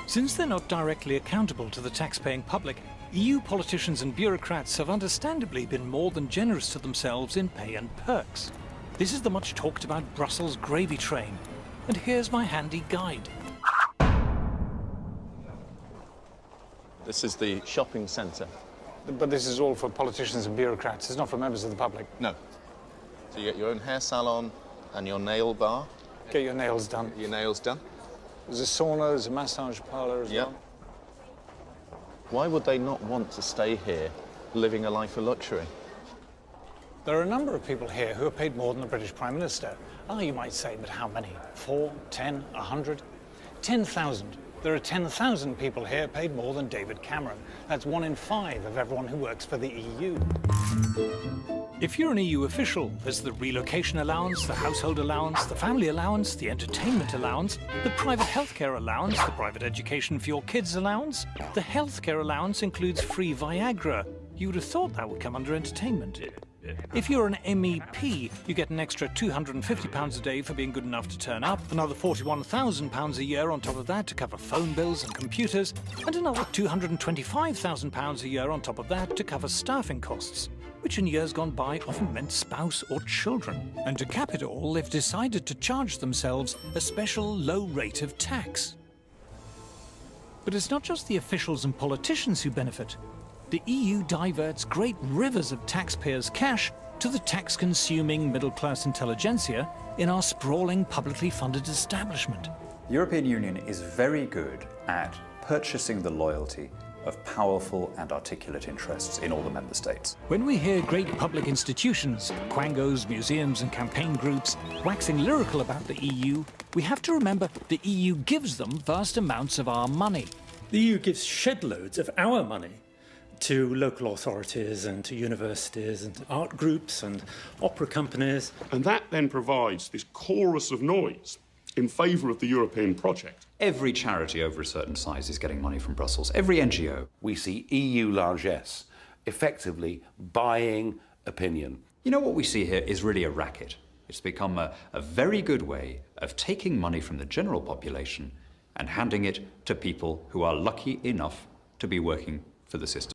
Since they're not directly accountable to the tax-paying public, EU politicians and bureaucrats have understandably been more than generous to themselves in pay and perks. This is the much talked about Brussels gravy train. And here's my handy guide. This is the shopping centre. But this is all for politicians and bureaucrats. It's not for members of the public. No. So you get your own hair salon and your nail bar. Get your nails done. Your nails done. There's a sauna, there's a massage parlour as well. Why would they not want to stay here, living a life of luxury? There are a number of people here who are paid more than the British Prime Minister. Ah, you might say, but how many? 4, 10, 100? 10,000. There are 10,000 people here paid more than David Cameron. That's 1 in 5 of everyone who works for the EU. If you're an EU official, there's the relocation allowance, the household allowance, the family allowance, the entertainment allowance, the private healthcare allowance, the private education for your kids allowance. The healthcare allowance includes free Viagra. You would have thought that would come under entertainment. If you're an MEP, you get an extra £250 a day for being good enough to turn up, another £41,000 a year on top of that to cover phone bills and computers, and another £225,000 a year on top of that to cover staffing costs, which in years gone by often meant spouse or children. And to cap it all, they've decided to charge themselves a special low rate of tax. But it's not just the officials and politicians who benefit. The EU diverts great rivers of taxpayers' cash to the tax-consuming middle-class intelligentsia in our sprawling, publicly funded establishment. The European Union is very good at purchasing the loyalty of powerful and articulate interests in all the member states. When we hear great public institutions, quangos, museums and campaign groups, waxing lyrical about the EU, we have to remember the EU gives them vast amounts of our money. The EU gives shed loads of our money to local authorities and to universities and to art groups and opera companies. And that then provides this chorus of noise in favour of the European project. Every charity over a certain size is getting money from Brussels, every NGO. We see EU largesse effectively buying opinion. You know, what we see here is really a racket. It's become a very good way of taking money from the general population and handing it to people who are lucky enough to be working for the system.